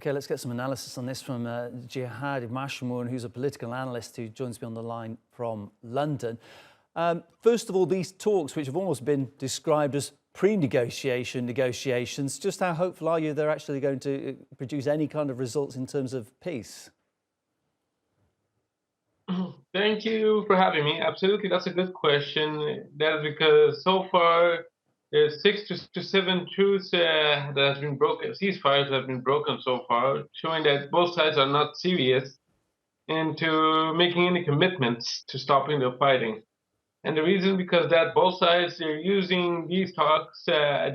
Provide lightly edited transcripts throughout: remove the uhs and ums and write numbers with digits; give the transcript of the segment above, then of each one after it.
Okay, let's get some analysis on this from Jihad Mashamoun, who's a political analyst who joins me on the line from London. First of all, these talks, which have almost been described as pre-negotiation negotiations, just how hopeful are you they're actually going to produce any kind of results in terms of peace? Thank you for having me. Absolutely, that's a good question. That's because so far there's 6 to 7 truths that have been broken, ceasefires that have been broken so far, showing that both sides are not serious into making any commitments to stopping the fighting. And the reason because that both sides are using these talks,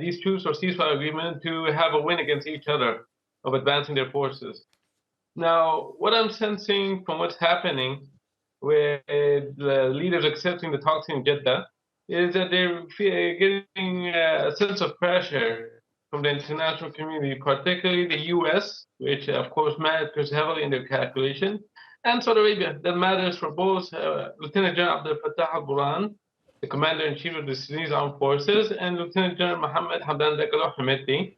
these truths or ceasefire agreement to have a win against each other of advancing their forces. Now, what I'm sensing from what's happening with the leaders accepting the talks in Jeddah is that they're getting a sense of pressure from the international community, particularly the US, which of course matters heavily in their calculation, and Saudi Arabia. That matters for both Lieutenant General Abdel Fattah al-Burhan, the commander-in-chief of the Sudanese Armed Forces, and Lieutenant General Mohammed Hamdan Dagalo Hameti,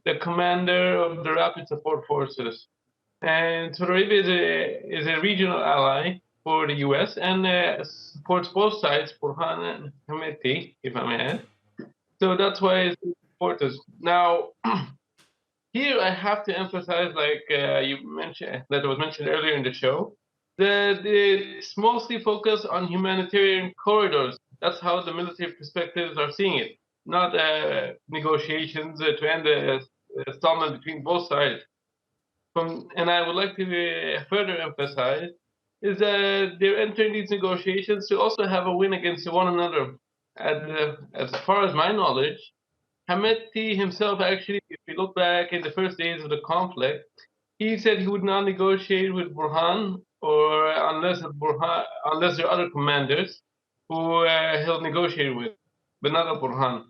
the commander of the Rapid Support Forces. And Saudi Arabia is a regional ally for the US and supports both sides, Burhan and Hameti, if I may add. So that's why it's important. Now, here I have to emphasize, like you mentioned, that was mentioned earlier in the show, that it's mostly focused on humanitarian corridors. That's how the military perspectives are seeing it, not negotiations to end the settlement between both sides. And I would like to further emphasize is that they're entering these negotiations to also have a win against one another. As far as my knowledge, Hameti himself actually, if you look back in the first days of the conflict, he said he would not negotiate with Burhan or unless there are other commanders who he'll negotiate with, but not a Burhan.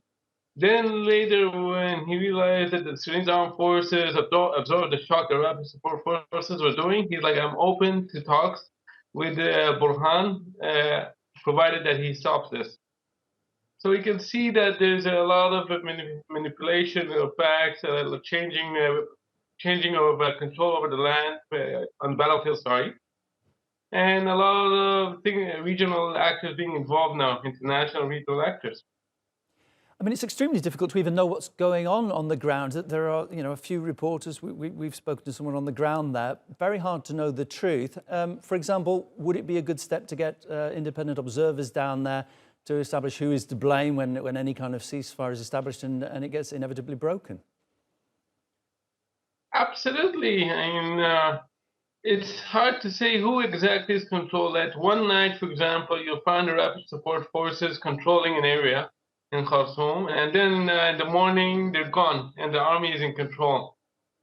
Then later, when he realized that the Sudanese armed forces absorbed the shock the rapid support forces were doing, he's like, I'm open to talks with Burhan, provided that he stops this. So you can see that there's a lot of manipulation of facts, changing of control over the land on the battlefield, sorry, and a lot of regional actors being involved now, international regional actors. I mean, it's extremely difficult to even know what's going on the ground. There are, a few reporters. We've spoken to someone on the ground there. Very hard to know the truth. For example, would it be a good step to get independent observers down there to establish who is to blame when any kind of ceasefire is established and it gets inevitably broken? Absolutely. I mean, it's hard to say who exactly is controlled. That one night, for example, you'll find the rapid support forces controlling an area in Khartoum, and then in the morning they're gone and the army is in control.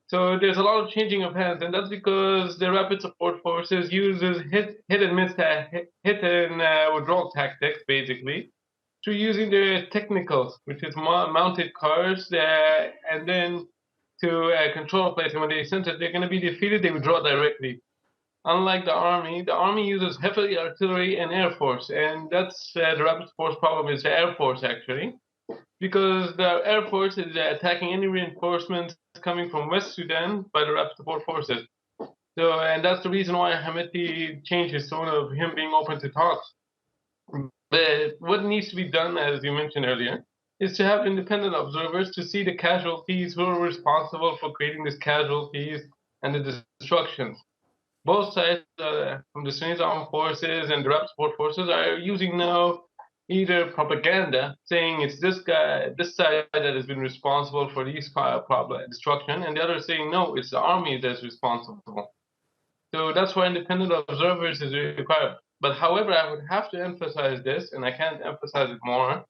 So there's a lot of changing of hands, and that's because the rapid support forces uses hit and miss, hit and withdrawal tactics, basically, through using their technicals, which is mounted cars, and then to control a place. And when they sense that they're going to be defeated, they withdraw directly. Unlike the army uses heavy artillery and air force, and that's the rapid support problem is the air force actually, because the air force is attacking any reinforcements coming from West Sudan by the rapid support forces. So, and that's the reason why Hameti changed his tone of him being open to talks. But what needs to be done, as you mentioned earlier, is to have independent observers to see the casualties, who are responsible for creating these casualties and the destructions. Both sides, from the Sudanese armed forces and the rapid support forces, are using now either propaganda, saying it's this side that has been responsible for these destruction, and the other saying no, it's the army that's responsible. So that's why independent observers is required. But however, I would have to emphasize this, and I can't emphasize it more,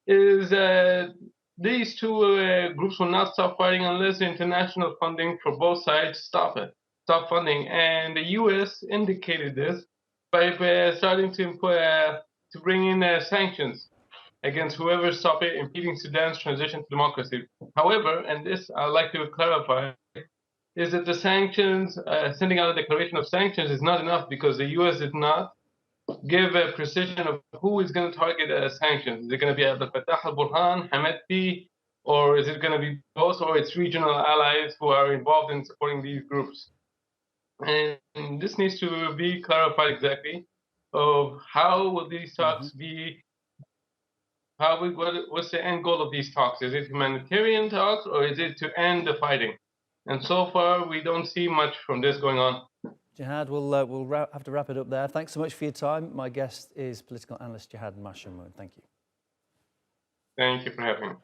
is that these two groups will not stop fighting unless the international funding for both sides stop funding. And the U.S. indicated this by starting to bring in sanctions against whoever stops impeding Sudan's transition to democracy. However, and this I'd like to clarify, is that the sanctions, sending out a declaration of sanctions is not enough because the U.S. did not give a precision of who is going to target sanctions. Is it going to be Abdel Fattah al-Burhan, Hameti, or is it going to be both, or it's regional allies who are involved in supporting these groups? And this needs to be clarified exactly of how will these talks be, what's the end goal of these talks? Is it humanitarian talks, or is it to end the fighting? And so far, we don't see much from this going on. Jihad, we'll have to wrap it up there. Thanks so much for your time. My guest is political analyst Jihad Mashamoun. Thank you. Thank you for having me.